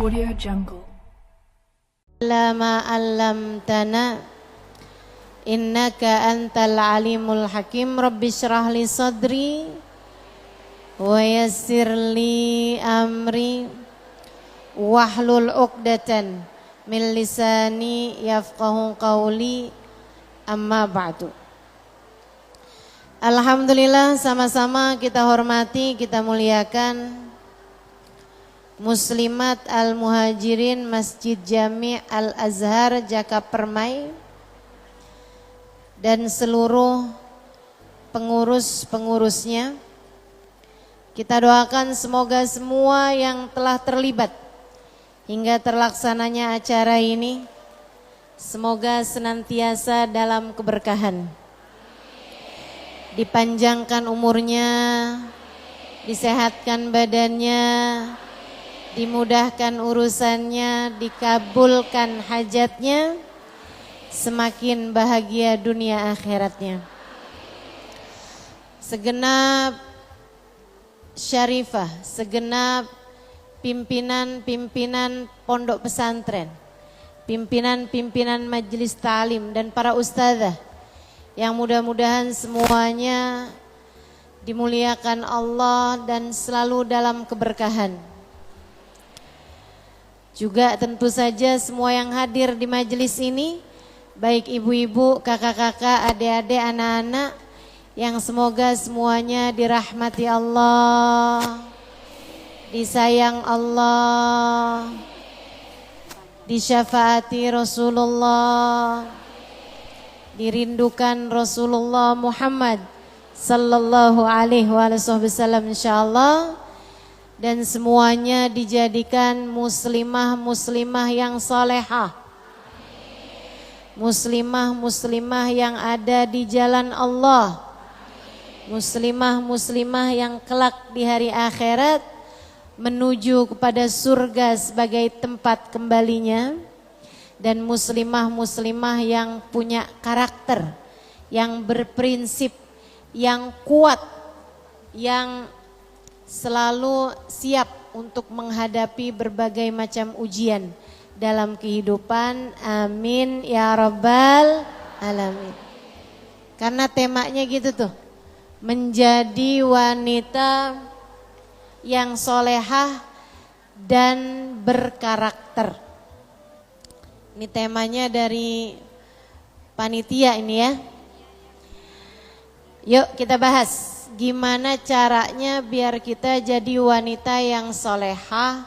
Audio Jungle. Lama allamtana innaka antal alimul hakim. Rabbi syrah li sadri wa yassir li amri wahlul uqdatan min lisani yafqahu qawli. Amma ba'du. Alhamdulillah, sama-sama kita hormati, kita muliakan Muslimat Al-Muhajirin Masjid Jami' Al-Azhar Jakapermai dan seluruh pengurus-pengurusnya. Kita doakan semoga semua yang telah terlibat hingga terlaksananya acara ini semoga senantiasa dalam keberkahan, dipanjangkan umurnya, disehatkan badannya, dimudahkan urusannya, dikabulkan hajatnya, semakin bahagia dunia akhiratnya. Segenap syarifah, segenap pimpinan-pimpinan pondok pesantren, pimpinan-pimpinan majelis ta'lim dan para ustadzah yang mudah-mudahan semuanya dimuliakan Allah dan selalu dalam keberkahan. Juga tentu saja semua yang hadir di majelis ini, baik ibu-ibu, kakak-kakak, adik-adik, anak-anak, yang semoga semuanya dirahmati Allah, disayang Allah, disyafaati Rasulullah, dirindukan Rasulullah Muhammad sallallahu alaihi wasallam insyaallah, dan semuanya dijadikan muslimah-muslimah yang salehah, muslimah-muslimah yang ada di jalan Allah, muslimah-muslimah yang kelak di hari akhirat menuju kepada surga sebagai tempat kembalinya, dan muslimah-muslimah yang punya karakter, yang berprinsip, yang kuat, yang selalu siap untuk menghadapi berbagai macam ujian dalam kehidupan. Amin ya rabbal alamin. Karena temanya gitu tuh, menjadi wanita yang solehah dan berkarakter. Ini temanya dari panitia ini ya. Yuk kita bahas gimana caranya biar kita jadi wanita yang solehah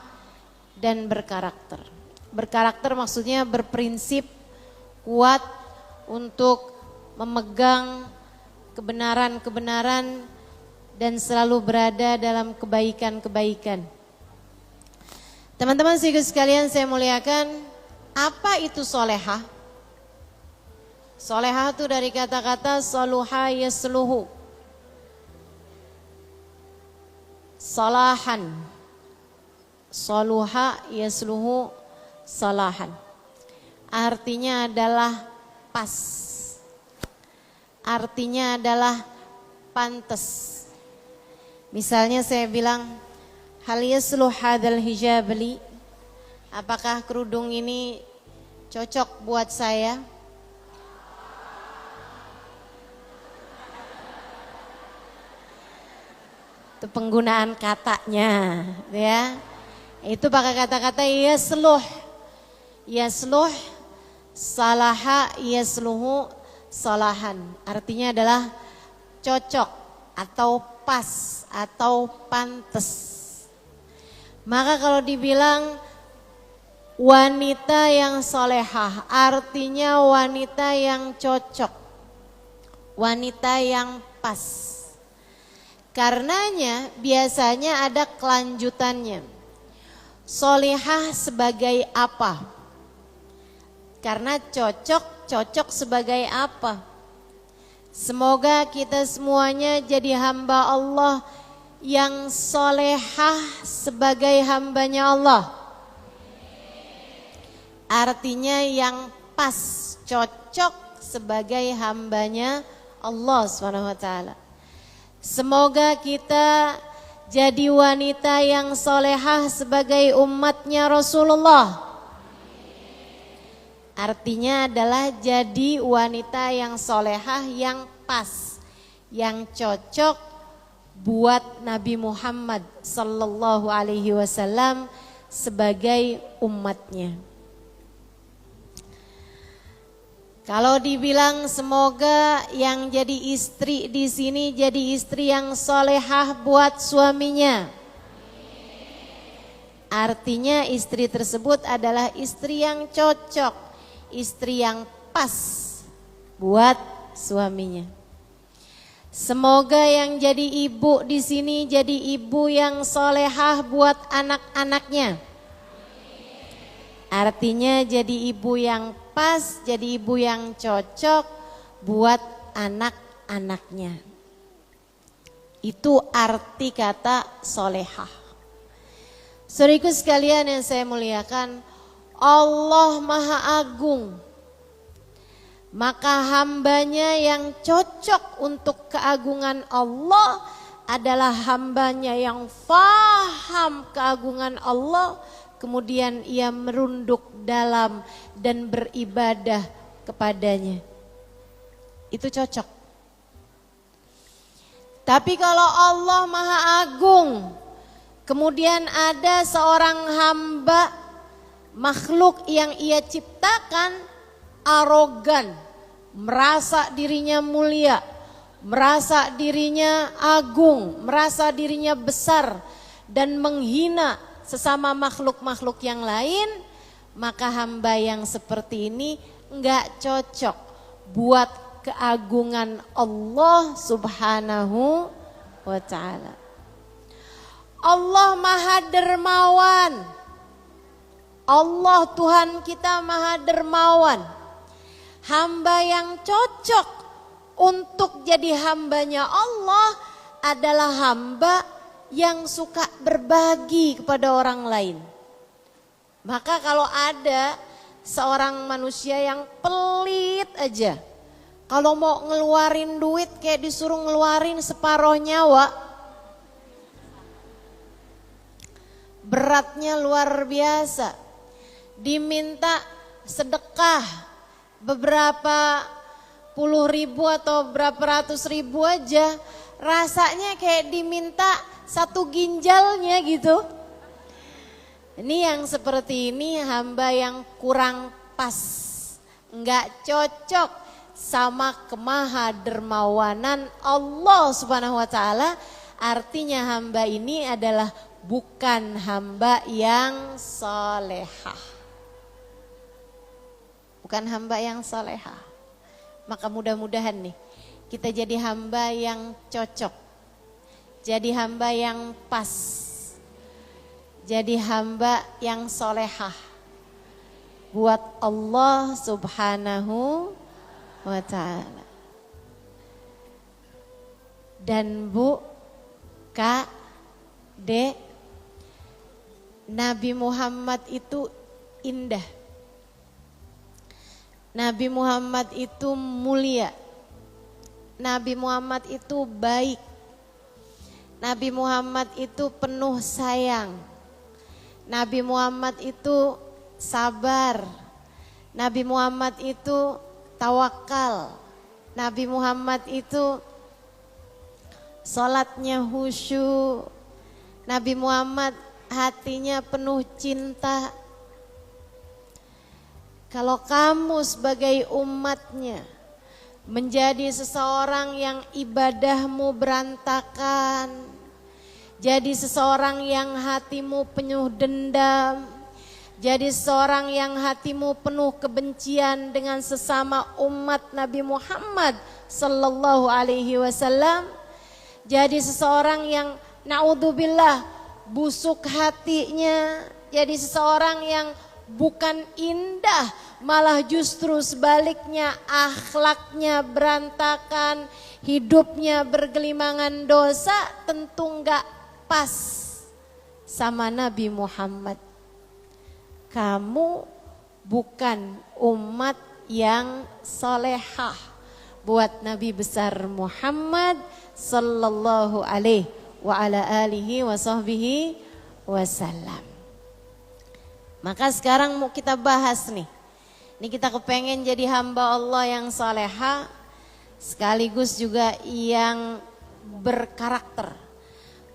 dan berkarakter. Berkarakter maksudnya berprinsip, kuat untuk memegang kebenaran-kebenaran dan selalu berada dalam kebaikan-kebaikan. Teman-teman sekalian saya muliakan, apa itu solehah? Solehah itu dari kata-kata soluha yasluhu, salahan, soluha yasluhu salahan. Artinya adalah pas, artinya adalah pantas. Misalnya saya bilang, hal yasluh hadzal hijab li, apakah kerudung ini cocok buat saya? Itu penggunaan katanya, ya. Itu pakai kata-kata yasluh, yasluh, salaha, yasluhu, salahan. Artinya adalah cocok atau pas atau pantas. Maka kalau dibilang wanita yang solehah, artinya wanita yang cocok, wanita yang pas. Karenanya biasanya ada kelanjutannya. Solehah sebagai apa? Karena cocok, cocok sebagai apa? Semoga kita semuanya jadi hamba Allah yang solehah sebagai hambanya Allah. Artinya yang pas, cocok sebagai hambanya Allah SWT. Semoga kita jadi wanita yang solehah sebagai umatnya Rasulullah. Artinya adalah jadi wanita yang solehah, yang pas, yang cocok buat Nabi Muhammad sallallahu alaihi wasallam sebagai umatnya. Kalau dibilang semoga yang jadi istri di sini jadi istri yang solehah buat suaminya. Artinya istri tersebut adalah istri yang cocok, istri yang pas buat suaminya. Semoga yang jadi ibu di sini jadi ibu yang solehah buat anak-anaknya. Artinya jadi ibu yang pas, jadi ibu yang cocok buat anak-anaknya. Itu arti kata solehah. Saudaraku sekalian yang saya muliakan, Allah Maha Agung. Maka hambanya yang cocok untuk keagungan Allah adalah hambanya yang faham keagungan Allah, kemudian ia merunduk dalam dan beribadah kepadanya. Itu cocok. Tapi kalau Allah Maha Agung, kemudian ada seorang hamba makhluk yang ia ciptakan arogan, merasa dirinya mulia, merasa dirinya agung, merasa dirinya besar dan menghina sesama makhluk-makhluk yang lain, maka hamba yang seperti ini enggak cocok buat keagungan Allah Subhanahu wa ta'ala. Allah Maha Dermawan. Allah Tuhan kita Maha Dermawan. Hamba yang cocok untuk jadi hambanya Allah adalah hamba yang suka berbagi kepada orang lain. Maka kalau ada seorang manusia yang pelit aja, kalau mau ngeluarin duit kayak disuruh ngeluarin separuh nyawa, beratnya luar biasa. Diminta sedekah beberapa puluh ribu atau berapa ratus ribu aja, rasanya kayak diminta satu ginjalnya gitu. Ini yang seperti ini hamba yang kurang pas, enggak cocok sama kemahadermawanan Allah Subhanahu wa ta'ala. Artinya hamba ini adalah bukan hamba yang solehah. Bukan hamba yang solehah. Maka mudah-mudahan nih kita jadi hamba yang cocok, jadi hamba yang pas, jadi hamba yang solehah buat Allah Subhanahu wa ta'ala. Dan Bu, Kak, Dek, Nabi Muhammad itu indah. Nabi Muhammad itu mulia. Nabi Muhammad itu baik. Nabi Muhammad itu penuh sayang. Nabi Muhammad itu sabar. Nabi Muhammad itu tawakal. Nabi Muhammad itu salatnya khusyuk. Nabi Muhammad hatinya penuh cinta. Kalau kamu sebagai umatnya menjadi seseorang yang ibadahmu berantakan, jadi seseorang yang hatimu penuh dendam, jadi seseorang yang hatimu penuh kebencian dengan sesama umat Nabi Muhammad sallallahu alaihi wasallam, jadi seseorang yang naudzubillah busuk hatinya, jadi seseorang yang bukan indah, malah justru sebaliknya akhlaknya berantakan, hidupnya bergelimangan dosa, tentu enggak pas sama Nabi Muhammad. Kamu bukan umat yang solehah buat Nabi besar Muhammad sallallahu alaihi wa ala alihi wa sahbihi wasallam. Maka sekarang mau kita bahas nih. Ini kita kepengen jadi hamba Allah yang soleha, sekaligus juga yang berkarakter,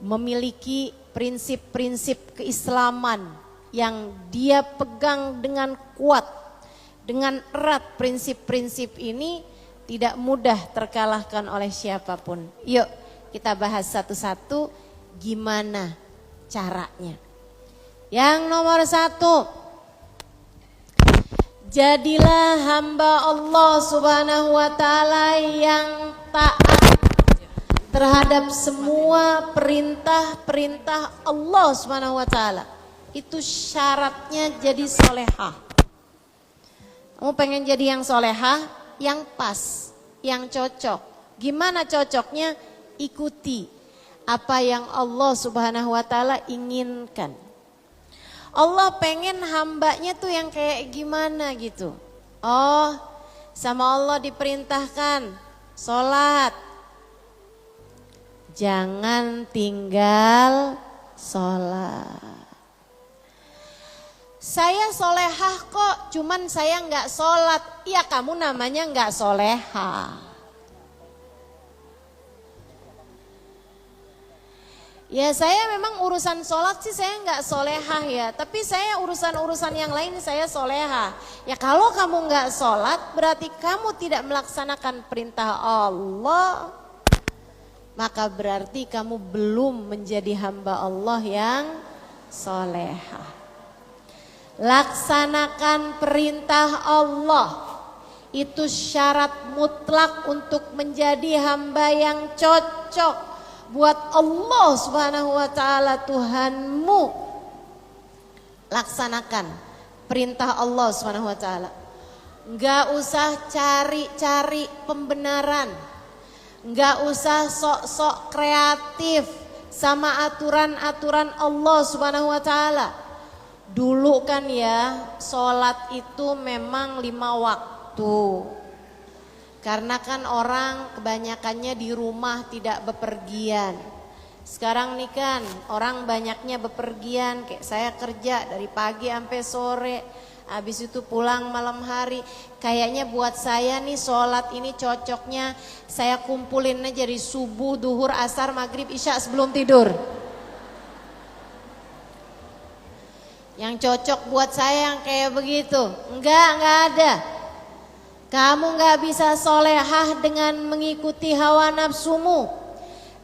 memiliki prinsip-prinsip keislaman yang dia pegang dengan kuat, dengan erat. Prinsip-prinsip ini tidak mudah terkalahkan oleh siapapun. Yuk kita bahas satu-satu gimana caranya. Yang nomor 1, jadilah hamba Allah Subhanahu wa ta'ala yang taat terhadap semua perintah-perintah Allah Subhanahu wa ta'ala. Itu syaratnya jadi solehah. Kamu pengen jadi yang solehah, yang pas, yang cocok. Gimana cocoknya? Ikuti apa yang Allah Subhanahu wa ta'ala inginkan. Allah pengen hambanya tuh yang kayak gimana gitu. Oh, sama Allah diperintahkan sholat. Jangan tinggal sholat. Saya solehah kok, cuman saya nggak sholat. Iya, kamu namanya nggak solehah. Ya saya memang urusan sholat sih saya nggak solehah ya, tapi saya urusan-urusan yang lain saya solehah. Ya kalau kamu nggak sholat berarti kamu tidak melaksanakan perintah Allah, maka berarti kamu belum menjadi hamba Allah yang solehah. Laksanakan perintah Allah, itu syarat mutlak untuk menjadi hamba yang cocok buat Allah Subhanahu wa ta'ala Tuhanmu. Laksanakan perintah Allah Subhanahu wa ta'ala. Enggak usah cari-cari pembenaran. Enggak usah sok-sok kreatif sama aturan-aturan Allah Subhanahu wa ta'ala. Dulu kan ya, sholat itu memang 5 waktu. Karena kan orang kebanyakannya di rumah tidak bepergian. Sekarang nih kan orang banyaknya bepergian, kayak saya kerja dari pagi sampai sore, habis itu pulang malam hari. Kayaknya buat saya nih sholat ini cocoknya saya kumpulin aja dari subuh, duhur, asar, maghrib, isya sebelum tidur. Yang cocok buat saya yang kayak begitu, enggak ada. Kamu gak bisa solehah dengan mengikuti hawa nafsumu.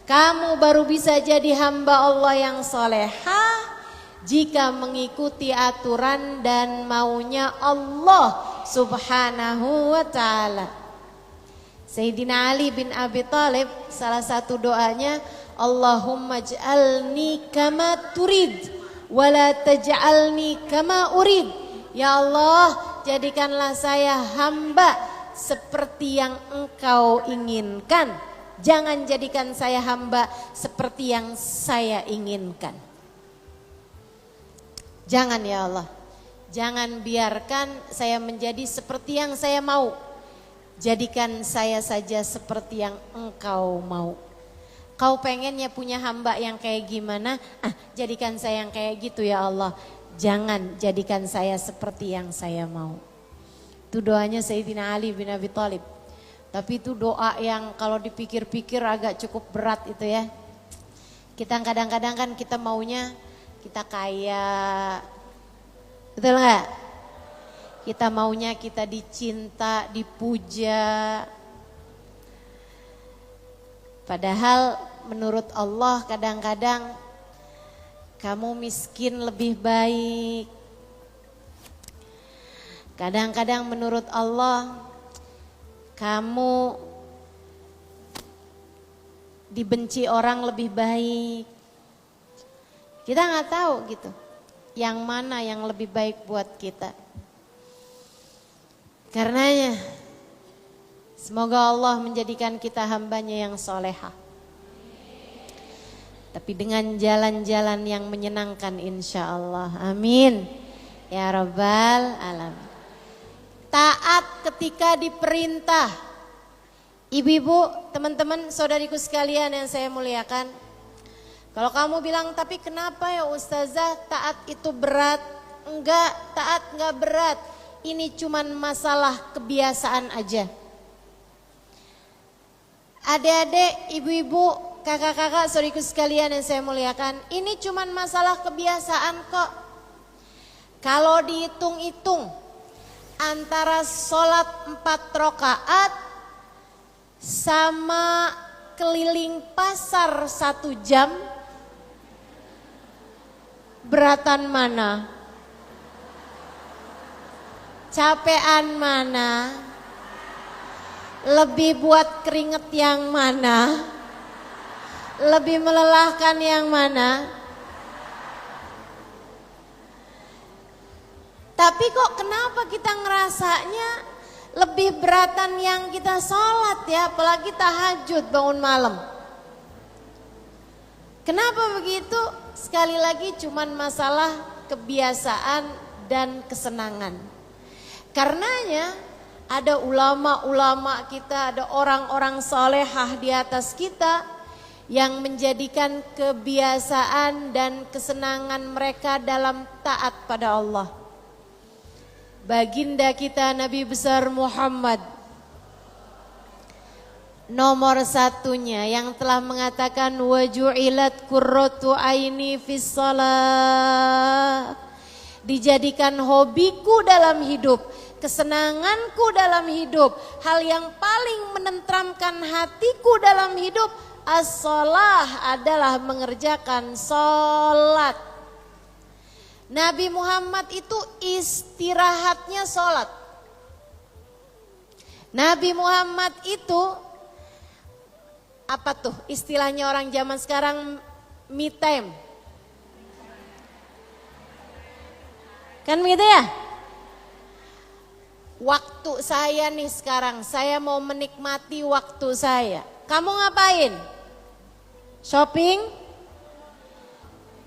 Kamu baru bisa jadi hamba Allah yang solehah jika mengikuti aturan dan maunya Allah Subhanahu wa ta'ala. Sayyidina Ali bin Abi Thalib salah satu doanya, Allahumma ij'alni kama turid wala taj'alni kama urid. Ya Allah, jadikanlah saya hamba seperti yang Engkau inginkan. Jangan jadikan saya hamba seperti yang saya inginkan. Jangan ya Allah. Jangan biarkan saya menjadi seperti yang saya mau. Jadikan saya saja seperti yang Engkau mau. Kau pengennya punya hamba yang kayak gimana? Jadikan saya yang kayak gitu ya Allah. Jangan jadikan saya seperti yang saya mau. Itu doanya Sayyidina Ali bin Abi Thalib. Tapi itu doa yang kalau dipikir-pikir agak cukup berat itu ya. Kita kadang-kadang kan kita maunya kita kaya. Betul nggak? Kita maunya kita dicinta, dipuja. Padahal menurut Allah kadang-kadang kamu miskin lebih baik. Kadang-kadang menurut Allah kamu dibenci orang lebih baik. Kita nggak tahu gitu. Yang mana yang lebih baik buat kita. Karenanya semoga Allah menjadikan kita hambanya yang solehah. Tapi dengan jalan-jalan yang menyenangkan insya Allah. Amin. Ya Rabbal Alamin. Taat ketika diperintah. Ibu-ibu, teman-teman, saudariku sekalian yang saya muliakan. Kalau kamu bilang, tapi kenapa ya Ustazah taat itu berat? Enggak, taat enggak berat. Ini cuman masalah kebiasaan aja. Adik-adik, ibu-ibu, kakak-kakak, saudariku sekalian yang saya muliakan, ini cuman masalah kebiasaan kok. Kalau dihitung-hitung antara sholat 4 rakaat sama keliling pasar 1 jam, beratan mana? Capean mana? Lebih buat keringet yang mana? Lebih melelahkan yang mana? Tapi kok kenapa kita ngerasanya lebih beratan yang kita sholat ya, apalagi tahajud bangun malam. Kenapa begitu? Sekali lagi cuman masalah kebiasaan dan kesenangan. Karenanya ada ulama-ulama kita, ada orang-orang salehah di atas kita yang menjadikan kebiasaan dan kesenangan mereka dalam taat pada Allah. Baginda kita Nabi besar Muhammad nomor satunya yang telah mengatakan waju'ilat qurratu aini fis shalah, dijadikan hobiku dalam hidup, kesenanganku dalam hidup, hal yang paling menenteramkan hatiku dalam hidup as-shalah adalah mengerjakan sholat. Nabi Muhammad itu istirahatnya sholat. Nabi Muhammad itu apa tuh istilahnya orang zaman sekarang, me time. Kan begitu ya? Waktu saya nih sekarang, saya mau menikmati waktu saya. Kamu ngapain? Shopping?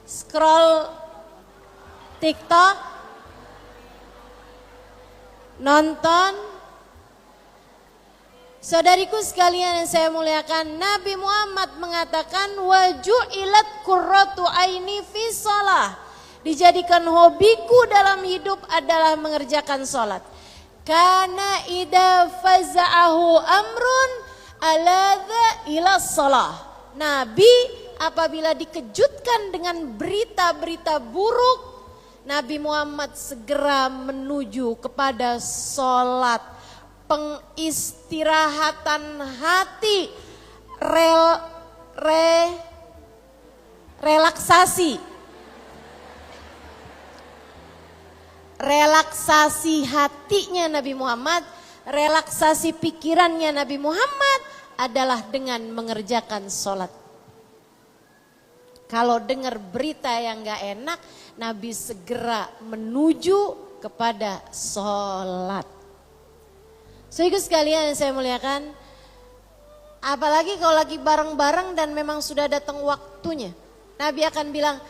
Scroll TikTok? Nonton? Saudariku sekalian yang saya muliakan, Nabi Muhammad mengatakan waju'ilat qurratu aini fi shalah, dijadikan hobiku dalam hidup adalah mengerjakan sholat. Karena idza faza'ahu amrun aladza ila shalah. Nabi apabila dikejutkan dengan berita-berita buruk, Nabi Muhammad segera menuju kepada sholat. Pengistirahatan hati, relaksasi. Relaksasi hatinya Nabi Muhammad, relaksasi pikirannya Nabi Muhammad adalah dengan mengerjakan sholat. Kalau dengar berita yang gak enak, Nabi segera menuju kepada sholat. Saudara sekalian yang saya muliakan, apalagi kalau lagi bareng-bareng dan memang sudah datang waktunya, Nabi akan bilang,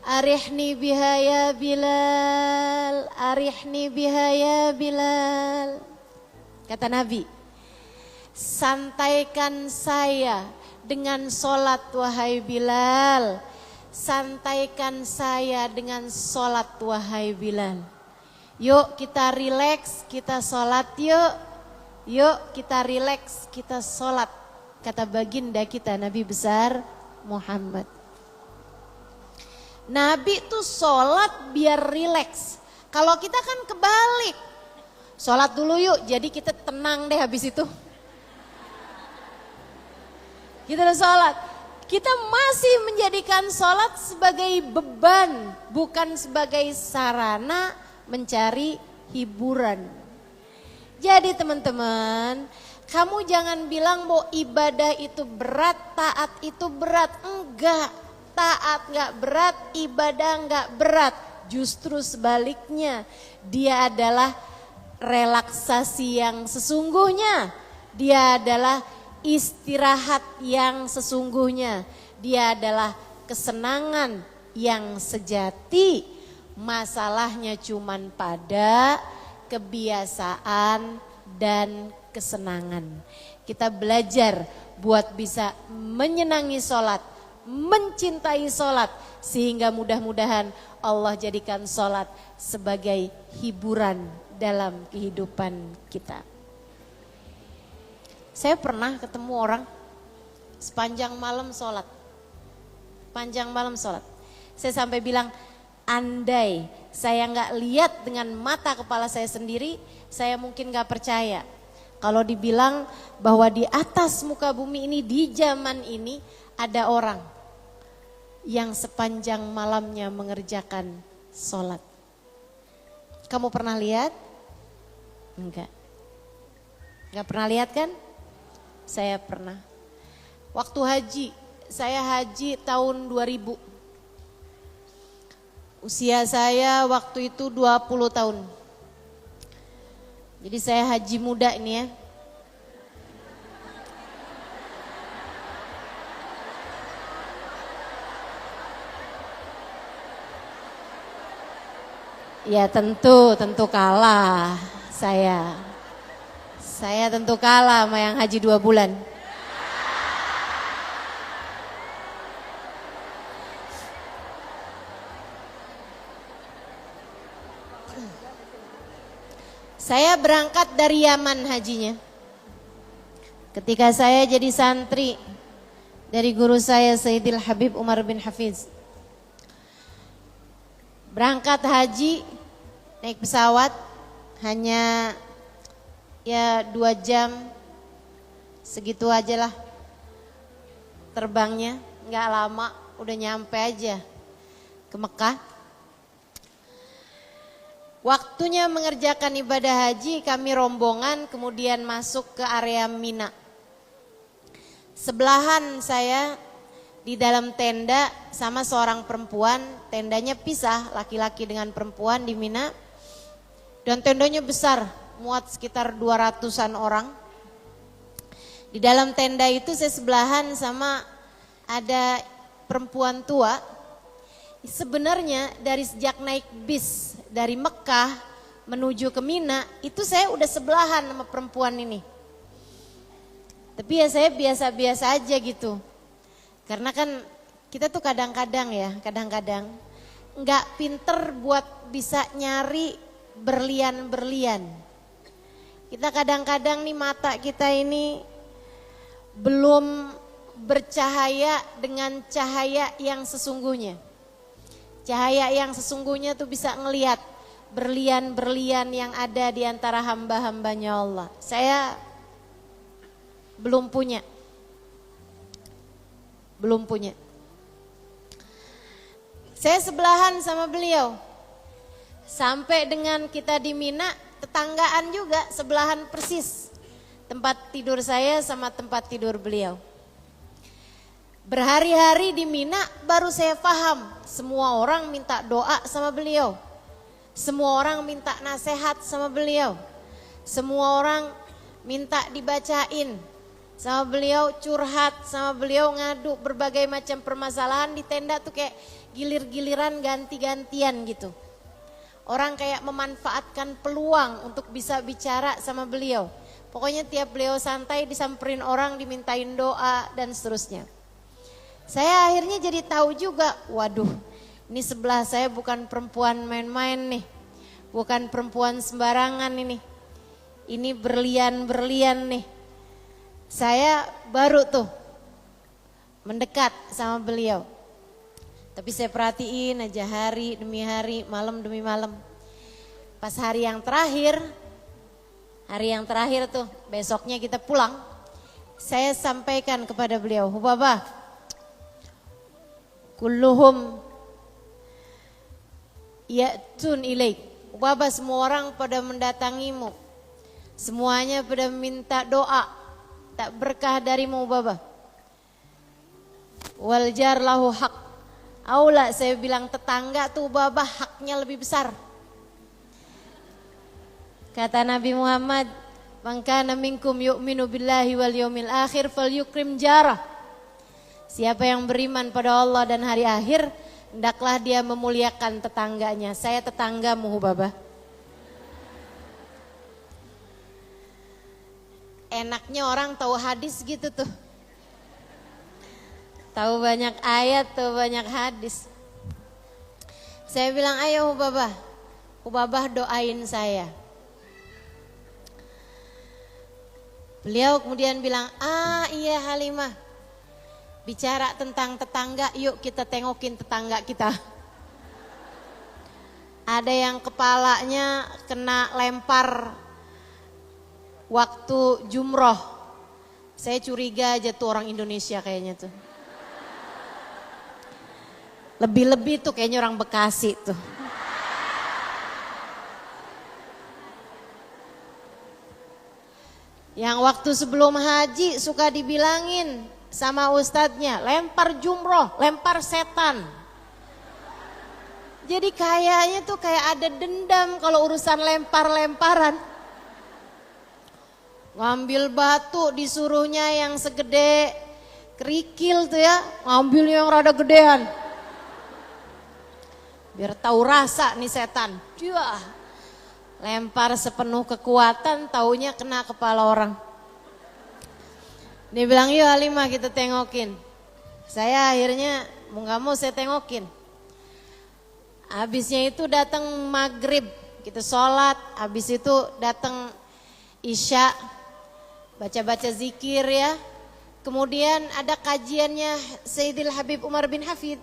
arihni biha ya Bilal, arihni biha ya Bilal. Kata Nabi, santaikan saya dengan sholat wahai Bilal, santaikan saya dengan sholat wahai Bilal. Yuk kita rileks, kita sholat yuk. Yuk kita rileks, kita sholat, kata baginda kita Nabi besar Muhammad. Nabi tuh sholat biar rileks. Kalau kita kan kebalik, sholat dulu yuk, jadi kita tenang deh habis itu. Kita udah sholat, kita masih menjadikan sholat sebagai beban, bukan sebagai sarana mencari hiburan. Jadi teman-teman, kamu jangan bilang bahwa ibadah itu berat, taat itu berat. Enggak, taat enggak berat, ibadah enggak berat. Justru sebaliknya, dia adalah relaksasi yang sesungguhnya. Dia adalah istirahat yang sesungguhnya. Dia adalah kesenangan yang sejati. Masalahnya cuman pada kebiasaan dan kesenangan. Kita belajar buat bisa menyenangi sholat, mencintai sholat. Sehingga mudah-mudahan Allah jadikan sholat sebagai hiburan dalam kehidupan kita. Saya pernah ketemu orang sepanjang malam sholat. Panjang malam sholat. Saya sampai bilang, andai saya nggak lihat dengan mata kepala saya sendiri, saya mungkin nggak percaya. Kalau dibilang bahwa di atas muka bumi ini, di zaman ini ada orang yang sepanjang malamnya mengerjakan sholat. Kamu pernah lihat? Enggak. Enggak pernah lihat kan? Saya pernah. Waktu haji, saya haji tahun 2000. Usia saya waktu itu 20 tahun. Jadi saya haji muda ini ya. Ya tentu kalah saya. Saya tentu kalah sama yang haji 2 bulan. Saya berangkat dari Yaman hajinya. Ketika saya jadi santri dari guru saya Sayyidil Habib Umar bin Hafiz. Berangkat haji naik pesawat hanya ya 2 jam segitu aja lah terbangnya, nggak lama udah nyampe aja ke Mekah. Waktunya mengerjakan ibadah haji, kami rombongan kemudian masuk ke area Mina. Sebelahan saya di dalam tenda sama seorang perempuan, tendanya pisah laki-laki dengan perempuan di Mina. Dan tendanya besar, muat sekitar 200-an orang. Di dalam tenda itu saya sebelahan sama ada perempuan tua. Sebenarnya dari sejak naik bis dari Mekah menuju ke Mina itu saya udah sebelahan sama perempuan ini. Tapi ya saya biasa-biasa aja gitu. Karena kan kita tuh kadang-kadang nggak pinter buat bisa nyari berlian-berlian. Kita kadang-kadang nih mata kita ini belum bercahaya dengan cahaya yang sesungguhnya. Cahaya yang sesungguhnya tuh bisa ngelihat berlian-berlian yang ada di antara hamba-hambanya Allah. Saya belum punya. Saya sebelahan sama beliau. Sampai dengan kita di Mina, tetanggaan juga, sebelahan persis. Tempat tidur saya sama tempat tidur beliau. Berhari-hari di Mina baru saya paham, semua orang minta doa sama beliau. Semua orang minta nasihat sama beliau. Semua orang minta dibacain sama beliau, curhat sama beliau, ngadu berbagai macam permasalahan di tenda tuh kayak gilir-giliran ganti-gantian gitu. Orang kayak memanfaatkan peluang untuk bisa bicara sama beliau. Pokoknya tiap beliau santai disamperin orang, dimintain doa dan seterusnya. Saya akhirnya jadi tahu juga, waduh ini sebelah saya bukan perempuan main-main nih. Bukan perempuan sembarangan ini. Ini berlian-berlian nih. Saya baru tuh mendekat sama beliau. Tapi saya perhatiin aja hari demi hari, malam demi malam. Pas hari yang terakhir tuh, besoknya kita pulang. Saya sampaikan kepada beliau, Hubabah, kulluhum ya'tun ilaik. Hubabah, semua orang pada mendatangimu. Semuanya pada minta doa, tak berkah darimu Hubabah. Wal jar lahu haq. Aula, saya bilang tetangga tuh Hubabah haknya lebih besar. Kata Nabi Muhammad, man kana minkum yu'minu billahi wal yaumil akhir falyukrim jarah. Siapa yang beriman pada Allah dan hari akhir, hendaklah dia memuliakan tetangganya. Saya tetanggamu Hubabah. Enaknya orang tahu hadis gitu tuh. tahu banyak ayat, tahu banyak hadis. Saya bilang, ayo Hubabah doain saya. Beliau kemudian bilang, iya Halimah, bicara tentang tetangga, yuk kita tengokin tetangga kita. Ada yang kepalanya kena lempar waktu jumroh. Saya curiga aja tuh orang Indonesia kayaknya tuh. Lebih-lebih tuh kayaknya orang Bekasi tuh. Yang waktu sebelum haji suka dibilangin sama ustadznya, lempar jumroh, lempar setan. Jadi kayaknya tuh kayak ada dendam kalau urusan lempar-lemparan. Ngambil batu disuruhnya yang segede kerikil tuh ya, ngambil yang rada gedean. Biar tahu rasa nih setan. Dia lempar sepenuh kekuatan, taunya kena kepala orang. Dia bilang, yuk Halimah kita tengokin. Saya akhirnya mau gak mau saya tengokin. Habisnya itu datang maghrib, kita sholat, habis itu datang isya, baca-baca zikir ya. Kemudian ada kajiannya Sayyidil Habib Umar bin Hafid.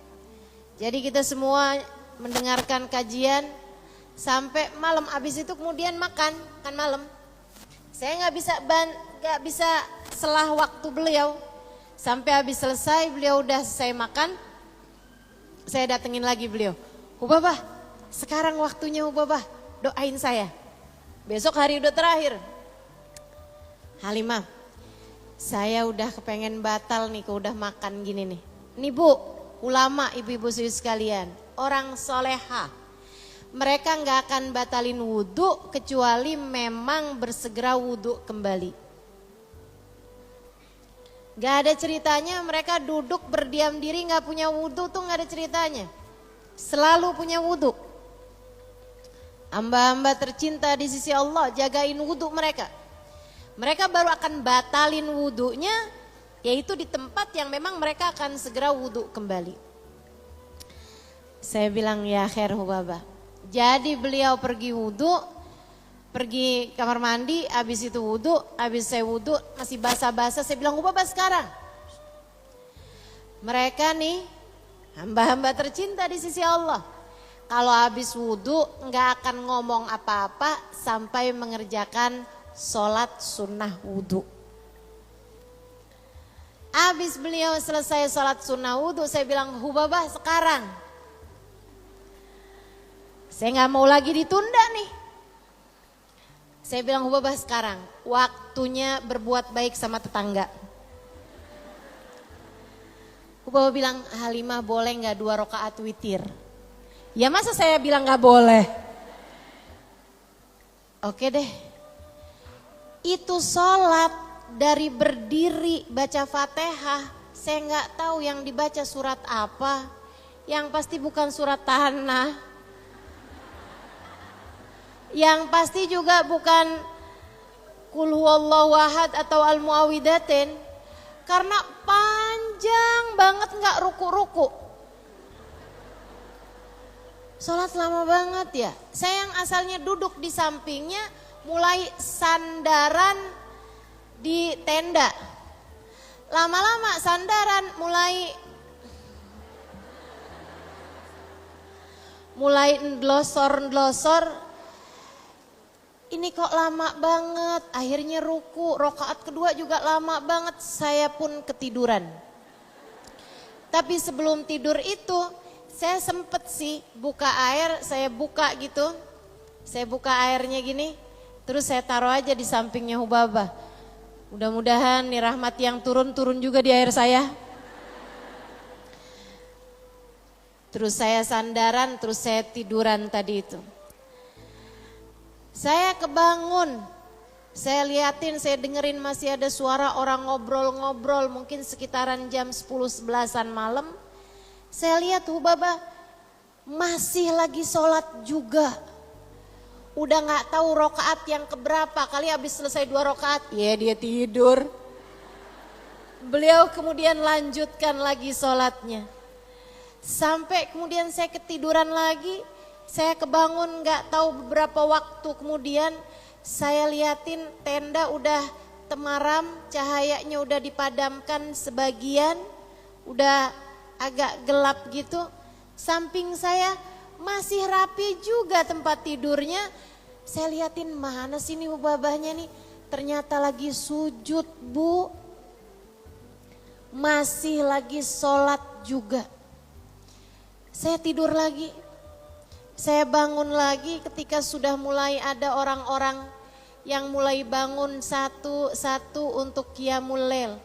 Jadi kita semua mendengarkan kajian sampai malam, habis itu kemudian makan malam. Saya nggak bisa selah waktu beliau. Sampai habis selesai beliau udah selesai makan, saya datengin lagi beliau. Hubabah, sekarang waktunya Hubabah, doain saya. Besok hari udah terakhir. Halimah, saya udah kepengen batal nih, udah makan gini nih. Nih Bu, ulama ibu-ibu sekalian, orang soleha. Mereka nggak akan batalin wudhu kecuali memang bersegera wudhu kembali. Gak ada ceritanya mereka duduk berdiam diri nggak punya wudhu tuh nggak ada ceritanya. Selalu punya wudhu. Hamba-hamba tercinta di sisi Allah, jagain wudhu mereka. Mereka baru akan batalin wudhunya, yaitu di tempat yang memang mereka akan segera wudhu kembali. Saya bilang ya khair Hubabah. Jadi beliau pergi wudhu, pergi kamar mandi, habis itu wudhu, habis saya wudhu masih basah-basah. Saya bilang Hubabah sekarang. Mereka nih hamba-hamba tercinta di sisi Allah. Kalau habis wudhu nggak akan ngomong apa-apa sampai mengerjakan sholat sunnah wudhu. Habis beliau selesai sholat sunnah wudhu, saya bilang Hubabah sekarang. Saya nggak mau lagi ditunda nih. Saya bilang Hubabah sekarang, waktunya berbuat baik sama tetangga. Hubabah bilang, Halimah boleh nggak 2 rakaat witir? Ya masa saya bilang nggak boleh? Oke deh. Itu sholat dari berdiri baca Fatihah, saya nggak tahu yang dibaca surat apa. Yang pasti bukan surat tanah. Yang pasti juga bukan Qul huwallahu ahad atau al-muawwidatain. Karena panjang banget nggak ruku-ruku. Sholat lama banget ya. Saya yang asalnya duduk di sampingnya mulai sandaran di tenda. Lama-lama sandaran mulai ndlosor. Ini kok lama banget, akhirnya ruku, rakaat kedua juga lama banget, saya pun ketiduran. Tapi sebelum tidur itu, saya sempet sih buka air, saya buka gitu. Saya buka airnya gini, terus saya taruh aja di sampingnya Hubabah. Mudah-mudahan nih rahmat yang turun juga di air saya. Terus saya sandaran, terus saya tiduran tadi itu. Saya kebangun, saya liatin, saya dengerin masih ada suara orang ngobrol-ngobrol mungkin sekitaran jam 10-11an malam. Saya lihat Hubabah masih lagi sholat juga. Udah gak tahu rakaat yang keberapa, kali habis selesai 2 rakaat, ya dia tidur. Beliau kemudian lanjutkan lagi sholatnya. Sampai kemudian saya ketiduran lagi. Saya kebangun gak tahu beberapa waktu kemudian. Saya liatin tenda udah temaram. Cahayanya udah dipadamkan sebagian. Udah agak gelap gitu. Samping saya masih rapi juga tempat tidurnya. Saya liatin mana sih nih babahnya nih. Ternyata lagi sujud, Bu. Masih lagi sholat juga. Saya tidur lagi. Saya bangun lagi ketika sudah mulai ada orang-orang yang mulai bangun satu-satu untuk qiyamul lail.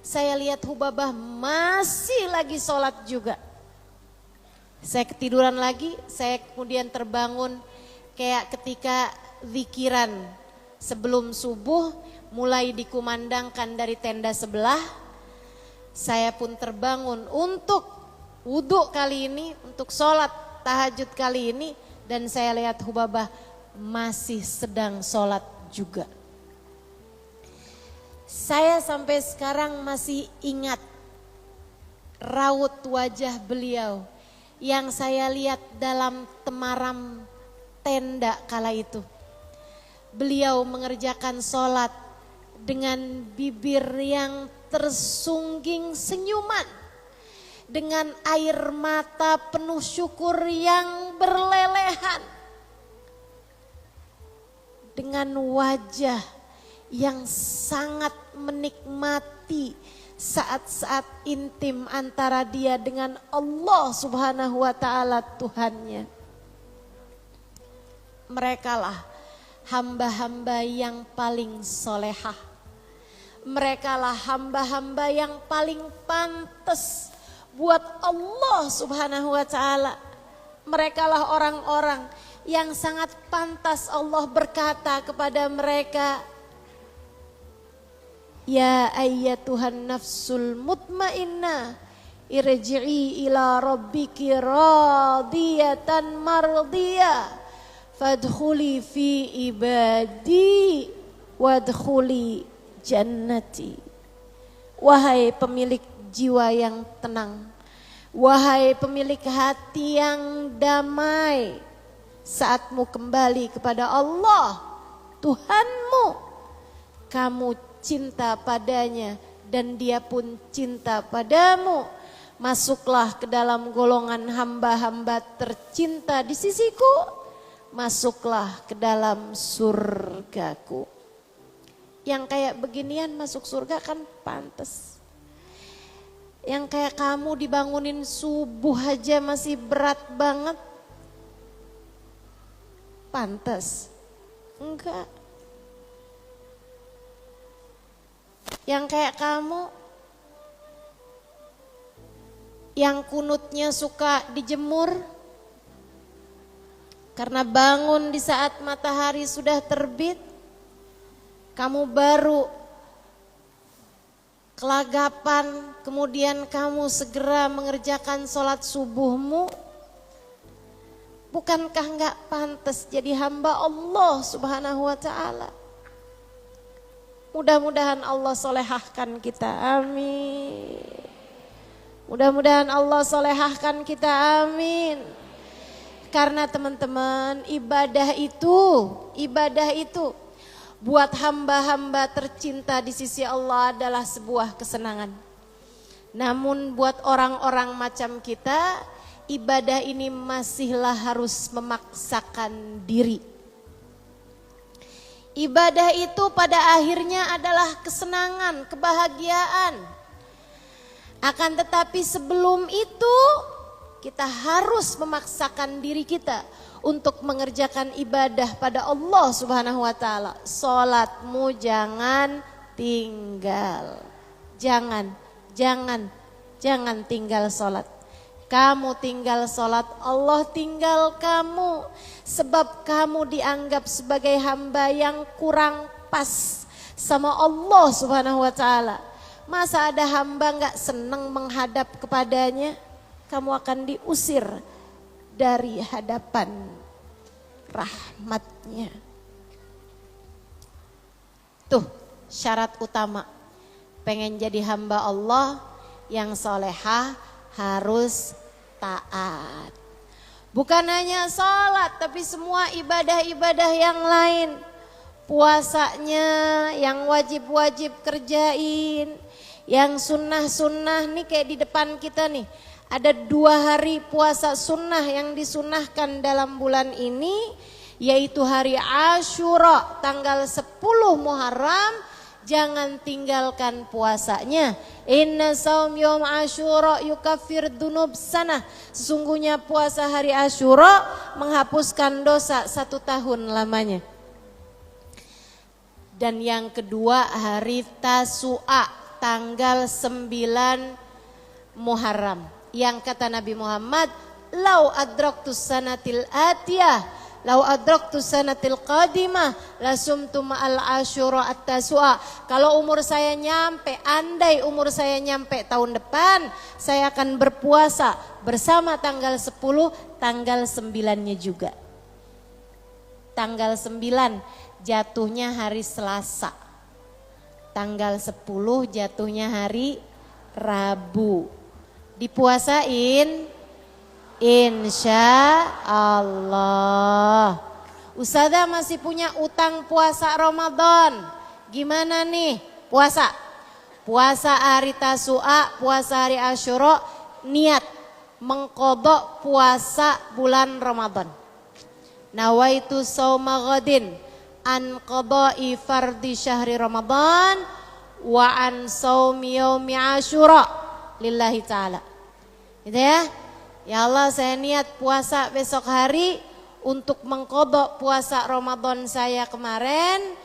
Saya lihat Hubabah masih lagi sholat juga. Saya ketiduran lagi, saya kemudian terbangun kayak ketika zikiran sebelum subuh mulai dikumandangkan dari tenda sebelah. Saya pun terbangun untuk wudhu kali ini, untuk sholat tahajud kali ini. Dan saya lihat Hubabah masih sedang sholat juga. Saya sampai sekarang masih ingat raut wajah beliau yang saya lihat dalam temaram tenda kala itu. Beliau mengerjakan sholat dengan bibir yang tersungging senyuman, dengan air mata penuh syukur yang berlelehan, dengan wajah yang sangat menikmati saat-saat intim antara dia dengan Allah Subhanahu wa Ta'ala Tuhannya. Merekalah hamba-hamba yang paling solehah. Merekalah hamba-hamba yang paling pantas buat Allah Subhanahu wa Ta'ala. Merekalah orang-orang yang sangat pantas Allah berkata kepada mereka, ya ayyatuhan nafsul mutmainnah irji'i ila rabbiki radiyatan mardiyah fadkhuli fi ibadi wadkhuli jannati. Wahai pemilik jiwa yang tenang, wahai pemilik hati yang damai, saatmu kembali kepada Allah Tuhanmu, kamu cinta padanya dan dia pun cinta padamu. Masuklah ke dalam golongan hamba-hamba tercinta di sisiku, masuklah ke dalam surgaku. Yang kayak beginian masuk surga kan pantas. Yang kayak kamu dibangunin subuh aja masih berat banget, pantas? Enggak. Yang kayak kamu yang kunutnya suka dijemur karena bangun di saat matahari sudah terbit, kamu baru kelagapan, kemudian kamu segera mengerjakan sholat subuhmu. Bukankah enggak pantas jadi hamba Allah Subhanahu wa Ta'ala? Mudah-mudahan Allah solehahkan kita, amin. Mudah-mudahan Allah solehahkan kita, amin. Karena teman-teman, ibadah itu buat hamba-hamba tercinta di sisi Allah adalah sebuah kesenangan. Namun buat orang-orang macam kita, ibadah ini masihlah harus memaksakan diri. Ibadah itu pada akhirnya adalah kesenangan, kebahagiaan. Akan tetapi sebelum itu kita harus memaksakan diri kita untuk mengerjakan ibadah pada Allah Subhanahu wa Ta'ala. Salatmu jangan tinggal. Jangan tinggal salat. Kamu tinggal salat, Allah tinggal kamu. Sebab kamu dianggap sebagai hamba yang kurang pas sama Allah Subhanahu wa Ta'ala. Masa ada hamba gak senang menghadap kepadanya? Kamu akan diusir dari hadapan rahmatnya. Tuh syarat utama. Pengen jadi hamba Allah yang solehah harus taat. Bukan hanya sholat tapi semua ibadah-ibadah yang lain. Puasanya yang wajib-wajib kerjain. Yang sunnah-sunnah nih kayak di depan kita nih. Ada 2 hari puasa sunnah yang disunnahkan dalam bulan ini. Yaitu hari Asyura tanggal 10 Muharram. Jangan tinggalkan puasanya. Inna saum yom Asyura yukaffir dunub sanah. Sesungguhnya puasa hari Asyura menghapuskan dosa 1 tahun lamanya. Dan yang kedua hari Tasu'a tanggal 9 Muharram. Yang kata Nabi Muhammad, lau adraktus sanatil atiyah. Lau adraktu sanatil qadimah lasumtu ma'al Asyura at-Tasu'a. Kalau umur saya nyampe, andai umur saya nyampe tahun depan, saya akan berpuasa bersama tanggal 10, tanggal 9-nya juga. Tanggal 9 jatuhnya hari Selasa. Tanggal 10 jatuhnya hari Rabu. Dipuasain insya Allah. Ustazah masih punya utang puasa Ramadan. Gimana nih puasa? Puasa hari Tasu'a, puasa hari Asyura, niat mengqadha puasa bulan Ramadan. Nawaitu shauma ghadin an qada'i fardhi syahri Ramadan wa an shaumi yaumi Asyura lillahi ta'ala. Gitu ya. Ya Allah, saya niat puasa besok hari untuk mengqadha puasa Ramadan saya kemarin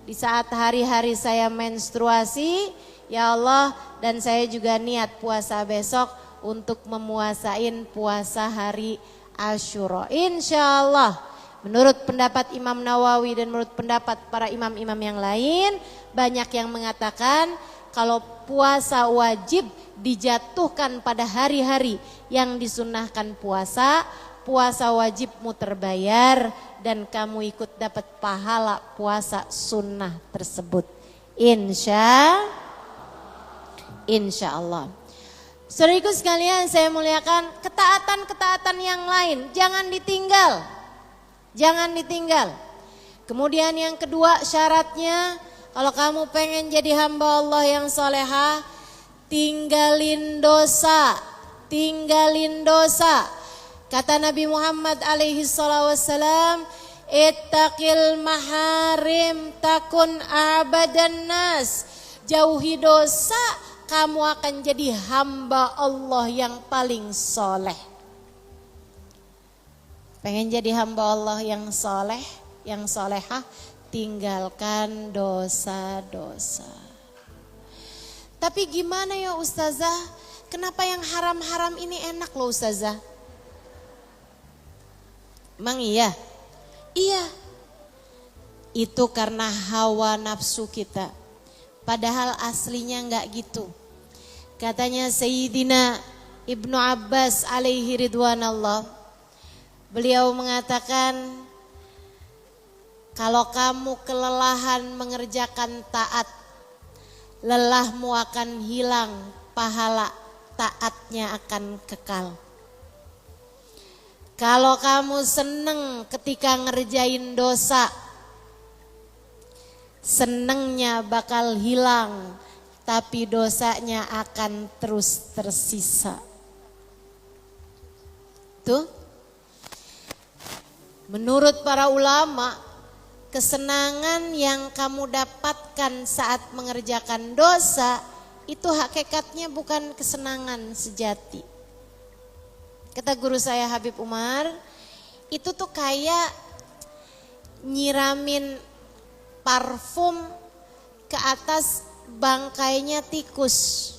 di saat hari-hari saya menstruasi. Ya Allah, dan saya juga niat puasa besok untuk memuasain puasa hari Asyura. Insya Allah, menurut pendapat Imam Nawawi dan menurut pendapat para imam-imam yang lain, banyak yang mengatakan kalau puasa wajib dijatuhkan pada hari-hari yang disunnahkan puasa, puasa wajibmu terbayar dan kamu ikut dapat pahala puasa sunnah tersebut. Insya Allah. Saudaraku sekalian, saya muliakan, ketaatan-ketaatan yang lain jangan ditinggal. Jangan ditinggal. Kemudian yang kedua syaratnya, kalau kamu pengen jadi hamba Allah yang solehah, tinggalin dosa, tinggalin dosa. Kata Nabi Muhammad alaihi salatu wassalam, ittaqil maharim takun abadan nas. Jauhi dosa, kamu akan jadi hamba Allah yang paling soleh. Pengen jadi hamba Allah yang soleh, yang solehah, tinggalkan dosa-dosa. Tapi gimana ya Ustazah? Kenapa yang haram-haram ini enak loh Ustazah? Emang iya? Iya. Itu karena hawa nafsu kita. Padahal aslinya enggak gitu. Katanya Sayyidina Ibnu Abbas alaihi ridwanallah. Beliau mengatakan, kalau kamu kelelahan mengerjakan taat, lelahmu akan hilang, pahala taatnya akan kekal. Kalau kamu seneng ketika ngerjain dosa, senengnya bakal hilang, tapi dosanya akan terus tersisa. Tuh, menurut para ulama, kesenangan yang kamu dapatkan saat mengerjakan dosa itu hakikatnya bukan kesenangan sejati. Kata guru saya Habib Umar, itu tuh kayak nyiramin parfum ke atas bangkainya tikus.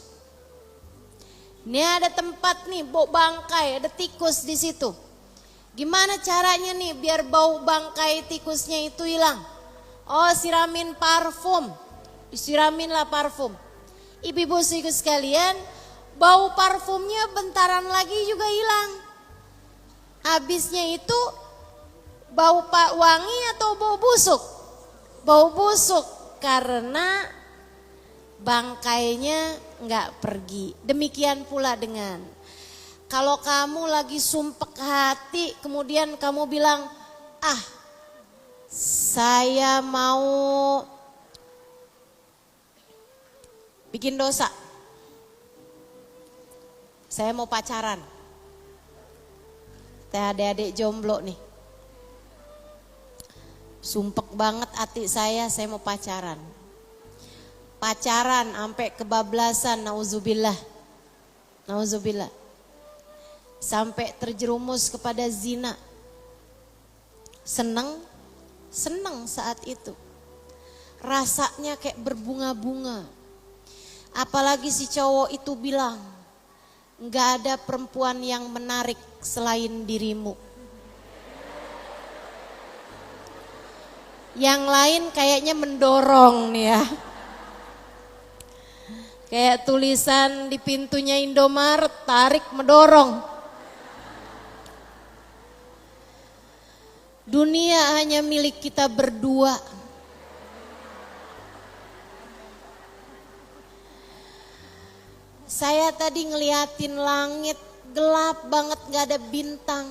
Ini ada tempat nih bau bangkai, ada tikus di situ. Gimana caranya nih biar bau bangkai tikusnya itu hilang? Oh, siramin parfum. Disiraminlah parfum. Ibu-ibu sekalian, bau parfumnya bentaran lagi juga hilang. Habisnya itu bau wangi atau bau busuk? Bau busuk karena bangkainya nggak pergi. Demikian pula dengan kalau kamu lagi sumpek hati, kemudian kamu bilang, saya mau bikin dosa. Saya mau pacaran. Teh adik-adik jomblo nih. Sumpek banget hati saya mau pacaran. Pacaran sampai kebablasan, nauzubillah. Nauzubillah. Sampai terjerumus kepada zina. Senang saat itu. Rasanya kayak berbunga-bunga. Apalagi si cowok itu bilang, nggak ada perempuan yang menarik selain dirimu. Yang lain kayaknya mendorong nih ya. Kayak tulisan di pintunya Indomaret, tarik mendorong. Dunia hanya milik kita berdua. Saya tadi ngeliatin langit, gelap banget, gak ada bintang.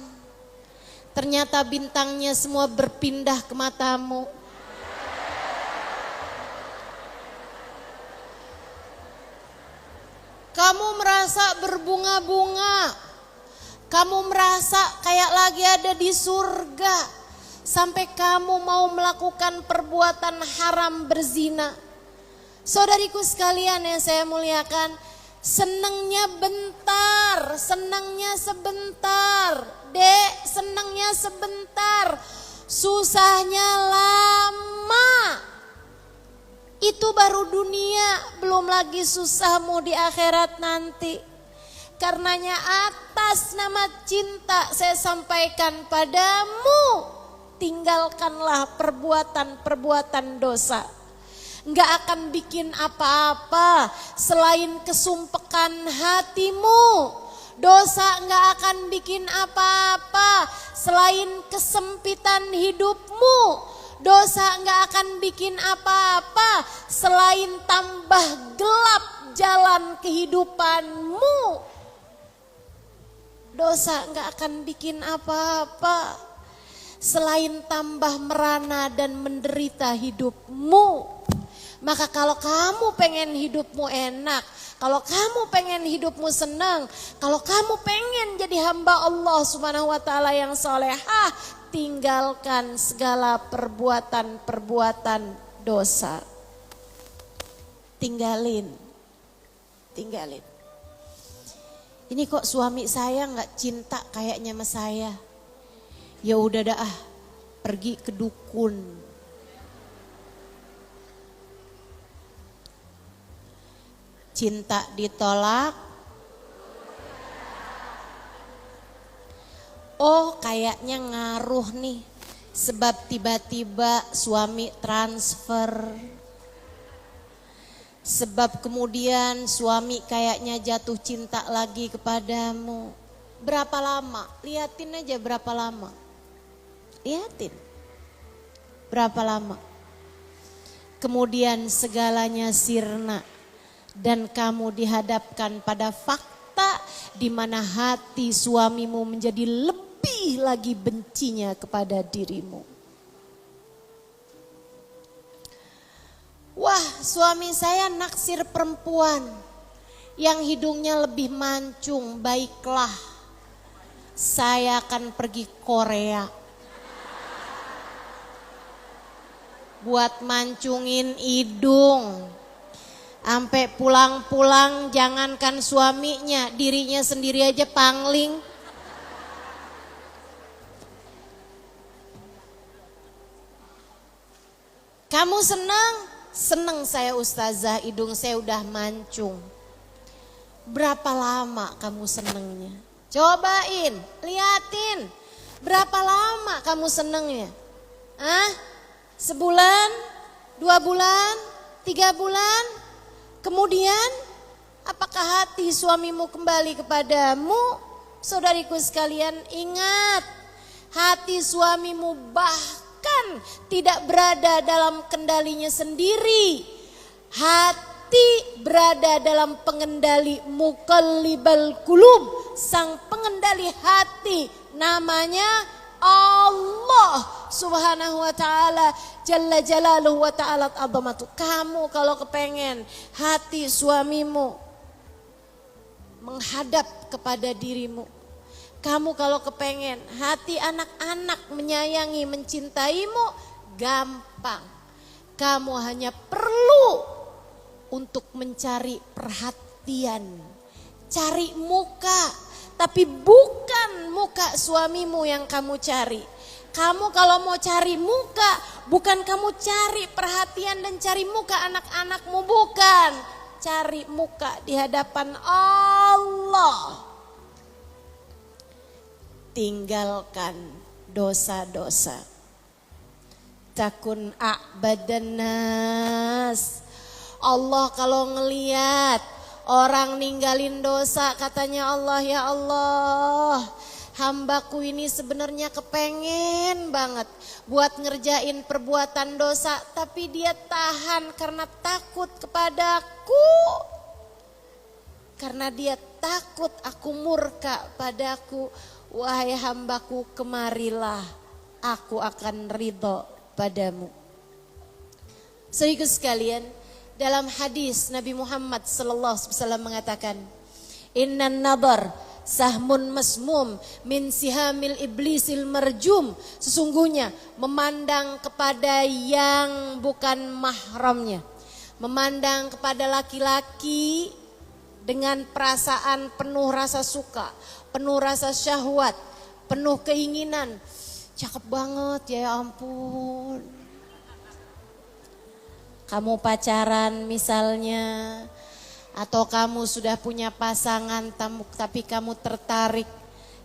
Ternyata bintangnya semua berpindah ke matamu. Kamu merasa berbunga-bunga. Kamu merasa kayak lagi ada di surga. Sampai kamu mau melakukan perbuatan haram berzina. Saudariku sekalian yang saya muliakan, senangnya bentar, senangnya sebentar. Dek, senangnya sebentar, susahnya lama. Itu baru dunia, belum lagi susahmu di akhirat nanti. Karenanya atas nama cinta saya sampaikan padamu, tinggalkanlah perbuatan-perbuatan dosa. Nggak akan bikin apa-apa selain kesumpekan hatimu. Dosa nggak akan bikin apa-apa selain kesempitan hidupmu. Dosa nggak akan bikin apa-apa selain tambah gelap jalan kehidupanmu. Dosa nggak akan bikin apa-apa selain tambah merana dan menderita hidupmu. Maka kalau kamu pengen hidupmu enak, kalau kamu pengen hidupmu senang, kalau kamu pengen jadi hamba Allah Subhanahu wa taala yang solehah, tinggalkan segala perbuatan-perbuatan dosa. Tinggalin. Ini kok suami saya nggak cinta kayaknya sama saya. Ya udah dah, pergi ke dukun. Cinta ditolak. Oh, kayaknya ngaruh nih. Sebab tiba-tiba suami transfer. Sebab kemudian suami kayaknya jatuh cinta lagi kepadamu. Berapa lama? Liatin aja berapa lama. Liatin. Berapa lama. Kemudian segalanya sirna. Dan kamu dihadapkan pada fakta di mana hati suamimu menjadi lebih lagi bencinya kepada dirimu. Wah, suami saya naksir perempuan yang hidungnya lebih mancung. Baiklah, saya akan pergi Korea buat mancungin hidung. Sampai pulang-pulang jangankan suaminya, dirinya sendiri aja pangling. Kamu senang? Senang saya ustazah, hidung saya udah mancung. Berapa lama kamu senengnya? Cobain, liatin. Berapa lama kamu senengnya? Sebulan? 2 bulan? 3 bulan? Kemudian apakah hati suamimu kembali kepadamu? Saudariku sekalian, ingat, hati suamimu bahkan tidak berada dalam kendalinya sendiri. hati berada dalam pengendali muqallibal qulub, sang pengendali hati, namanya Allah subhanahu wa ta'ala jalla jalaluhu wa ta'ala azamatu. Kamu kalau kepengen hati suamimu menghadap kepada dirimu, kamu kalau kepengen hati anak-anak menyayangi mencintaimu, gampang. Kamu hanya perlu untuk mencari perhatian, cari muka, tapi bukan muka suamimu yang kamu cari. Kamu kalau mau cari muka, bukan kamu cari perhatian dan cari muka anak-anakmu, bukan. Cari muka di hadapan Allah. Tinggalkan dosa-dosa. Takun a'badan nas. Allah kalau ngeliat orang ninggalin dosa, katanya Allah, ya Allah, hambaku ini sebenarnya kepengen banget buat ngerjain perbuatan dosa, tapi dia tahan karena takut kepadaku. Karena dia takut aku murka padaku. Wahai hambaku, kemarilah, aku akan ridho padamu. Saudaraku sekalian, dalam hadis Nabi Muhammad SAW mengatakan, Innan nadar sahmun masmum min sihamil iblisil marjum. Sesungguhnya memandang kepada yang bukan mahramnya, memandang kepada laki-laki dengan perasaan penuh rasa suka, penuh rasa syahwat, penuh keinginan. Cakep banget, ya ampun. Kamu pacaran misalnya, atau kamu sudah punya pasangan tapi kamu tertarik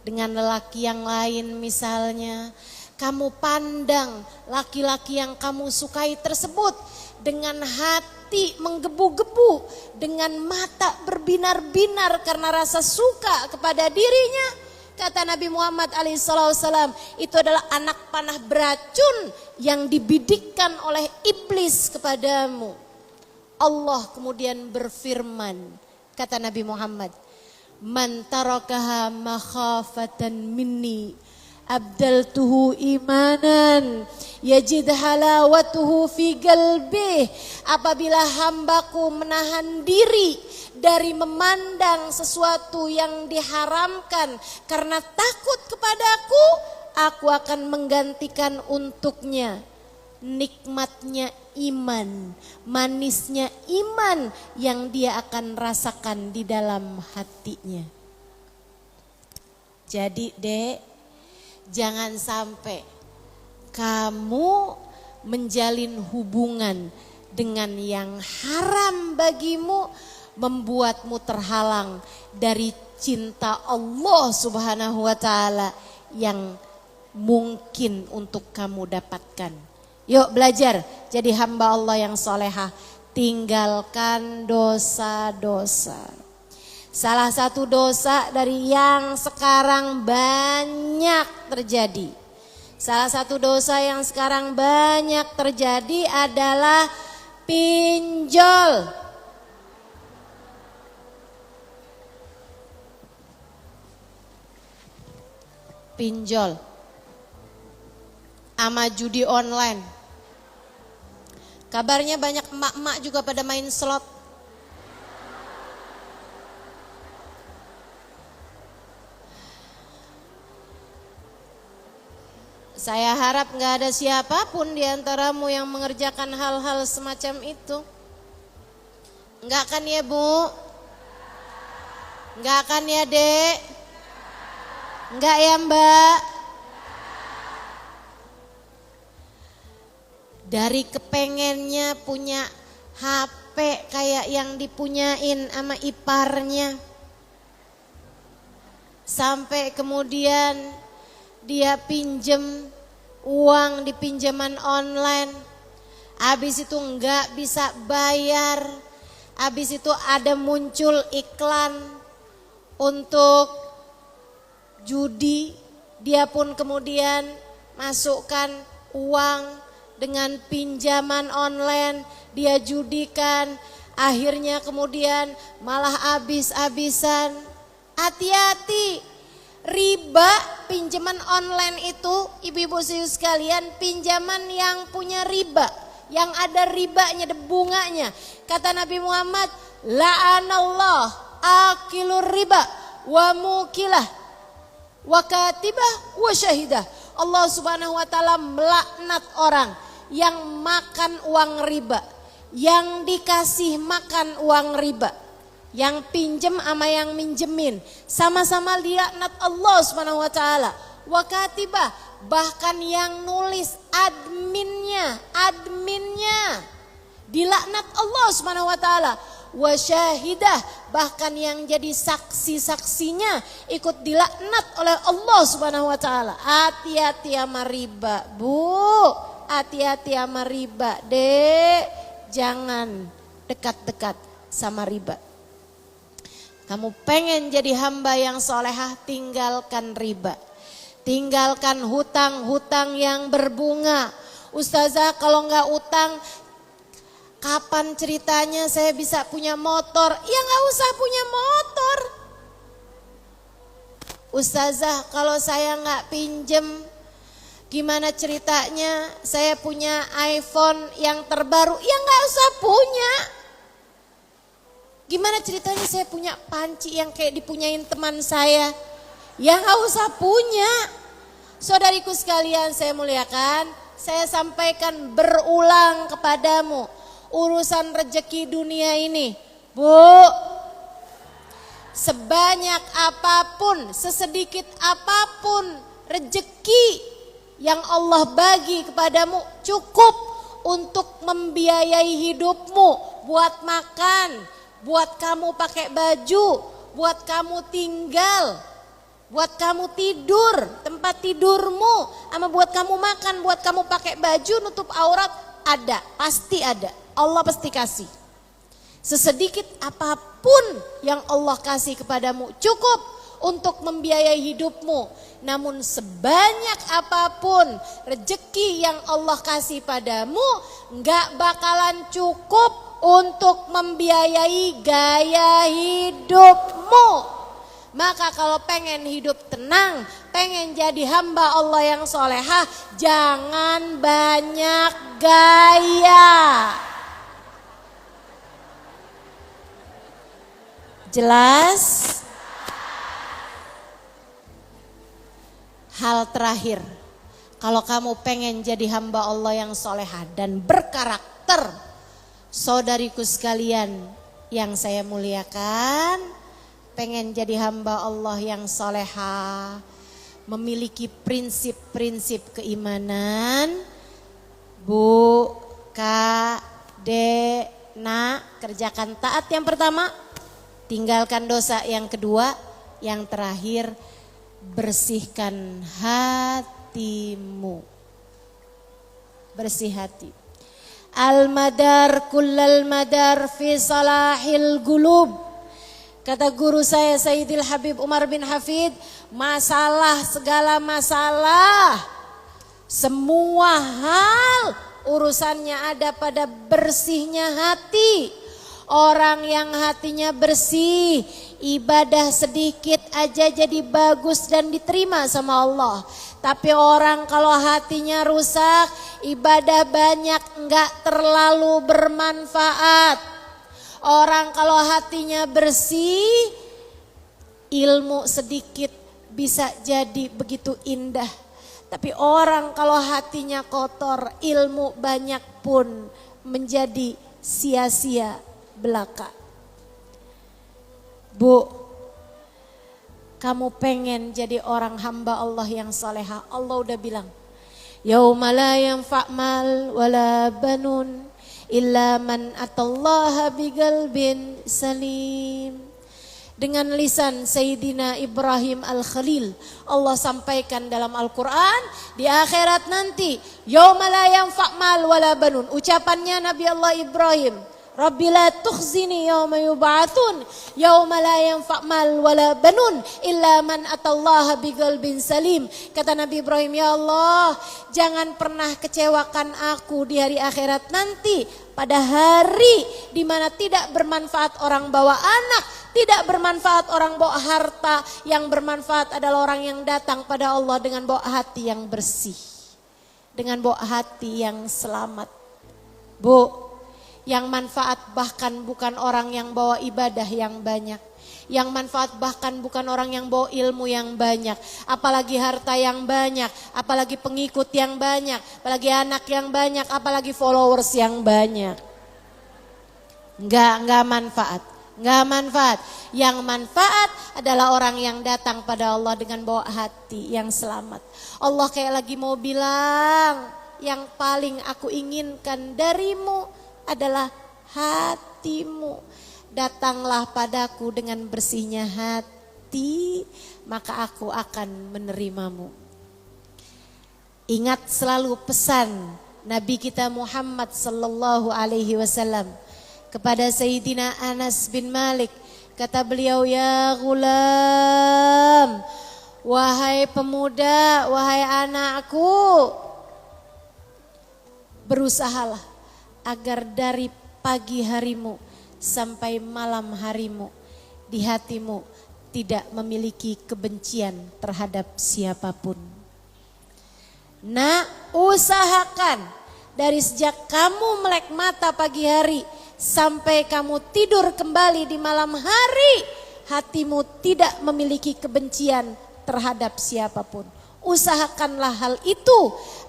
dengan lelaki yang lain misalnya. Kamu pandang laki-laki yang kamu sukai tersebut dengan hati menggebu-gebu, dengan mata berbinar-binar karena rasa suka kepada dirinya. Kata Nabi Muhammad alaihissalam, itu adalah anak panah beracun yang dibidikkan oleh iblis kepadamu. Allah kemudian berfirman, kata Nabi Muhammad, Man tarakaha makhafatan minni abdaltuhu imanan yajid halawatuhu fi qalbih. Apabila hambaku menahan diri dari memandang sesuatu yang diharamkan karena takut kepadaku, aku akan menggantikan untuknya nikmatnya iman, manisnya iman yang dia akan rasakan di dalam hatinya. Jadi dek, jangan sampai kamu menjalin hubungan dengan yang haram bagimu, membuatmu terhalang dari cinta Allah Subhanahu wa ta'ala yang mungkin untuk kamu dapatkan. Yuk belajar jadi hamba Allah yang solehah. Tinggalkan dosa-dosa. Salah satu dosa dari yang sekarang banyak terjadi, salah satu dosa yang sekarang banyak terjadi adalah pinjol. Pinjol ama judi online. Kabarnya banyak emak-emak juga pada main slot. Saya harap gak ada siapapun di antaramu yang mengerjakan hal-hal semacam itu. Enggak kan ya Bu? Enggak kan ya Dek? Enggak ya Mbak? Dari kepengennya punya HP kayak yang dipunyain sama iparnya, sampai kemudian dia pinjem uang di pinjaman online, habis itu enggak bisa bayar, habis itu ada muncul iklan untuk judi, dia pun kemudian masukkan uang dengan pinjaman online, dia judikan, Akhirnya kemudian malah habis-habisan. Hati-hati, riba pinjaman online itu ibu-ibu sekalian, pinjaman yang punya riba, yang ada ribanya, ada bunganya. Kata Nabi Muhammad, la'anallah akilur riba wa mukilah wa katibah wa syahidah. Allah Subhanahu wa taala melaknat orang yang makan uang riba, yang dikasih makan uang riba, yang pinjem sama yang minjemin, sama-sama dilaknat Allah Subhanahu wa taala. Wa katibah, bahkan yang nulis adminnya dilaknat Allah Subhanahu wa taala. Wa syahidah, bahkan yang jadi saksi-saksinya ikut dilaknat oleh Allah Subhanahu wa taala. Hati-hati sama riba, Bu. Hati-hati sama riba, Dek. Jangan dekat-dekat sama riba. Kamu pengen jadi hamba yang solehah, tinggalkan riba. Tinggalkan hutang-hutang yang berbunga. Ustazah, kalau nggak utang, kapan ceritanya saya bisa punya motor? Ya nggak usah punya motor. Ustazah, kalau saya nggak pinjem, gimana ceritanya saya punya iPhone yang terbaru? Ya nggak usah punya. Gimana ceritanya saya punya panci yang kayak dipunyain teman saya? Ya nggak usah punya. Saudariku sekalian saya muliakan, saya sampaikan berulang kepadamu, urusan rezeki dunia ini, Bu, sebanyak apapun, sesedikit apapun rezeki yang Allah bagi kepadamu cukup untuk membiayai hidupmu, buat makan, buat kamu pakai baju, buat kamu tinggal, buat kamu tidur, tempat tidurmu, sama buat kamu makan, buat kamu pakai baju, nutup aurat, ada, pasti ada. Allah pasti kasih. Sesedikit apapun yang Allah kasih kepadamu cukup untuk membiayai hidupmu. Namun sebanyak apapun rezeki yang Allah kasih padamu, gak bakalan cukup untuk membiayai gaya hidupmu. Maka kalau pengen hidup tenang, pengen jadi hamba Allah yang solehah, jangan banyak gaya. Jelas? Hal terakhir, kalau kamu pengen jadi hamba Allah yang solehah dan berkarakter, saudariku sekalian yang saya muliakan, pengen jadi hamba Allah yang solehah, memiliki prinsip-prinsip keimanan, Bu, Kak, Dek, Nak, kerjakan taat yang pertama, tinggalkan dosa yang kedua, yang terakhir bersihkan hatimu. Bersih hati. Al-madar kullal madar fi salahil gulub. Kata guru saya Sayyidil Habib Umar bin Hafid, masalah, segala masalah, semua hal urusannya ada pada bersihnya hati. Orang yang hatinya bersih, ibadah sedikit aja jadi bagus dan diterima sama Allah. Tapi orang kalau hatinya rusak, ibadah banyak enggak terlalu bermanfaat. Orang kalau hatinya bersih, ilmu sedikit bisa jadi begitu indah. Tapi orang kalau hatinya kotor, ilmu banyak pun menjadi sia-sia belaka. Bu, kamu pengen jadi orang hamba Allah yang salehah, Allah udah bilang, yauma la yanfa' mal wala banun illa man atallaha biqalbin salim. Dengan lisan Sayyidina Ibrahim Al-Khalil, Allah sampaikan dalam Al-Quran, di akhirat nanti yauma la yanfa' mal wala banun. Ucapannya Nabi Allah Ibrahim, Rabbi la tukhzini yawma yub'atsun yawma la yanfa' mal wala banun illa man atallaha biqalbin salim. Kata Nabi Ibrahim, ya Allah, jangan pernah kecewakan aku di hari akhirat nanti, pada hari di mana tidak bermanfaat orang bawa anak, tidak bermanfaat orang bawa harta, yang bermanfaat adalah orang yang datang pada Allah dengan bawa hati yang bersih, dengan bawa hati yang selamat. Bu, yang manfaat bahkan bukan orang yang bawa ibadah yang banyak. Yang manfaat bahkan bukan orang yang bawa ilmu yang banyak. Apalagi harta yang banyak, apalagi pengikut yang banyak, apalagi anak yang banyak, apalagi followers yang banyak. Enggak manfaat. Enggak manfaat. Yang manfaat adalah orang yang datang pada Allah dengan bawa hati yang selamat. Allah kayak lagi mau bilang, yang paling aku inginkan darimu adalah hatimu. Datanglah padaku dengan bersihnya hati, maka aku akan menerimamu. Ingat selalu pesan Nabi kita Muhammad sallallahu alaihi wasallam kepada Sayyidina Anas bin Malik. Kata beliau, ya gulam, wahai pemuda, wahai anakku, berusahalah agar dari pagi harimu sampai malam harimu di hatimu tidak memiliki kebencian terhadap siapapun. Nah, usahakan dari sejak kamu melek mata pagi hari sampai kamu tidur kembali di malam hari, hatimu tidak memiliki kebencian terhadap siapapun. Usahakanlah hal itu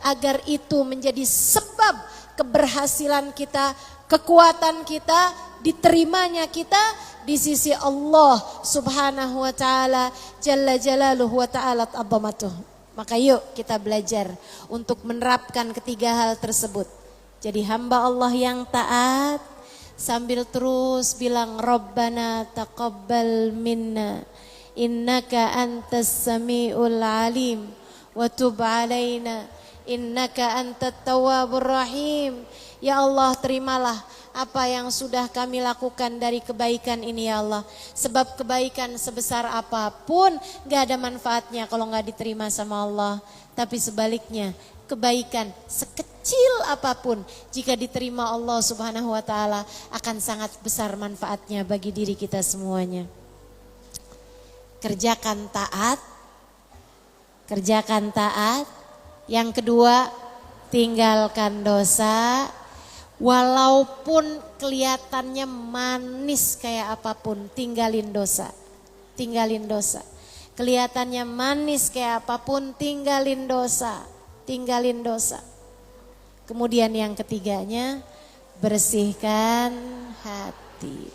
agar itu menjadi sebab keberhasilan kita, kekuatan kita, diterimanya kita di sisi Allah Subhanahu wa taala jalla jalaluhu wa ta'ala azamatuh. Maka yuk kita belajar untuk menerapkan ketiga hal tersebut. Jadi hamba Allah yang taat sambil terus bilang Rabbana taqabbal minna innaka antas samiul alim wa tub alaina innaka antat tawwabur rahim. Ya Allah, terimalah apa yang sudah kami lakukan dari kebaikan ini ya Allah. Sebab kebaikan sebesar apapun gak ada manfaatnya kalau gak diterima sama Allah. Tapi sebaliknya, kebaikan sekecil apapun jika diterima Allah Subhanahu wa taala akan sangat besar manfaatnya bagi diri kita semuanya. Kerjakan taat. Kerjakan taat. Yang kedua, tinggalkan dosa. Walaupun kelihatannya manis kayak apapun, tinggalin dosa. Tinggalin dosa. Kelihatannya manis kayak apapun, tinggalin dosa. Tinggalin dosa. Kemudian yang ketiganya, bersihkan hati.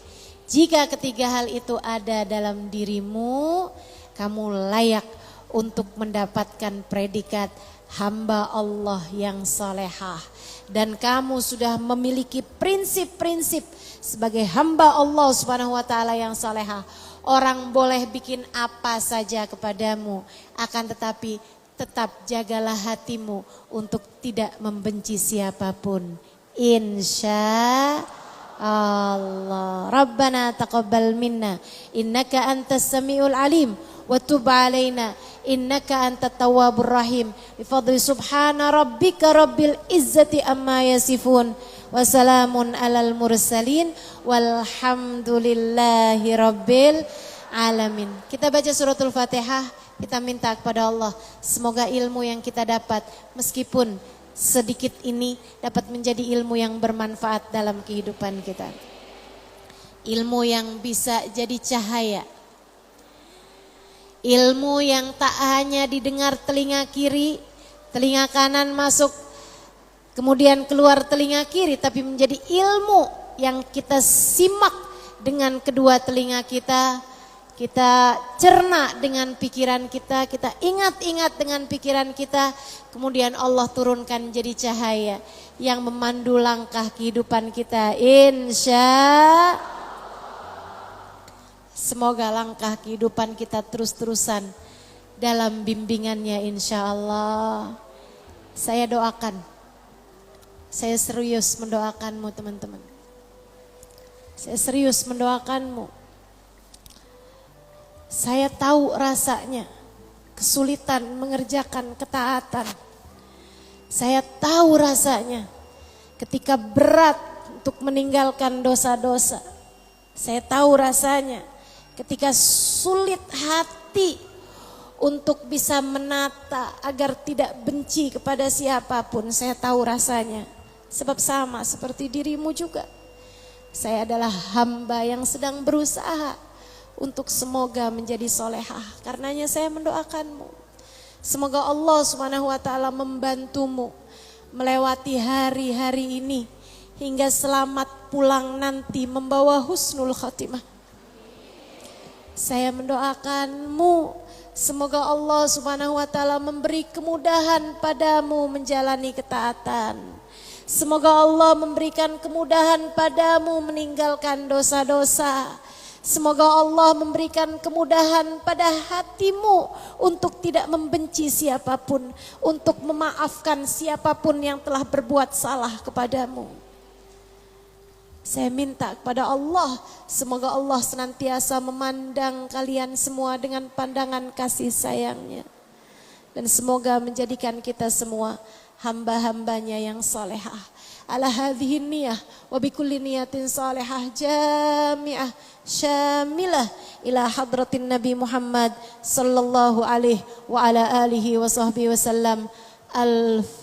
Jika ketiga hal itu ada dalam dirimu, kamu layak untuk mendapatkan predikat hamba Allah yang salehah. Dan kamu sudah memiliki prinsip-prinsip sebagai hamba Allah Subhanahu wa taala yang salehah. Orang boleh bikin apa saja kepadamu, akan tetapi tetap jagalah hatimu untuk tidak membenci siapapun. Insya Allah. Rabbana taqabbal minna innaka antas samiul alim wa tub alaina innaka antat tawwabur rahim. Bi fadli subhana rabbika rabbil izzati amma yasifun wa salamun alal mursalin walhamdulillahi rabbil alamin. Kita baca suratul Fatihah, kita minta kepada Allah semoga ilmu yang kita dapat meskipun sedikit ini dapat menjadi ilmu yang bermanfaat dalam kehidupan kita. Ilmu yang bisa jadi cahaya. Ilmu yang tak hanya didengar telinga kiri, telinga kanan masuk, kemudian keluar telinga kiri, tapi menjadi ilmu yang kita simak dengan kedua telinga kita cerna dengan pikiran kita ingat-ingat dengan pikiran kita, kemudian Allah turunkan jadi cahaya yang memandu langkah kehidupan kita. Semoga langkah kehidupan kita terus-terusan dalam bimbingannya insya Allah. Saya doakan, saya serius mendoakanmu teman-teman. Saya serius mendoakanmu. Saya tahu rasanya kesulitan mengerjakan ketaatan. Saya tahu rasanya ketika berat untuk meninggalkan dosa-dosa. Saya tahu rasanya ketika sulit hati untuk bisa menata agar tidak benci kepada siapapun. Saya tahu rasanya. Sebab sama seperti dirimu juga. Saya adalah hamba yang sedang berusaha untuk semoga menjadi solehah. Karenanya saya mendoakanmu. Semoga Allah SWT membantumu melewati hari-hari ini hingga selamat pulang nanti membawa husnul khatimah. Saya mendoakanmu semoga Allah SWT memberi kemudahan padamu menjalani ketaatan. Semoga Allah memberikan kemudahan padamu meninggalkan dosa-dosa. Semoga Allah memberikan kemudahan pada hatimu untuk tidak membenci siapapun, untuk memaafkan siapapun yang telah berbuat salah kepadamu. Saya minta kepada Allah, semoga Allah senantiasa memandang kalian semua dengan pandangan kasih sayangnya. Dan semoga menjadikan kita semua hamba-hambanya yang salehah. Ala hadhihi niyah wa bikulli niyatin salihah jami'ah syamilah ila hadratin Nabi Muhammad sallallahu alaihi wa ala alihi wa sahbihi wasallam. Al-Fatihah.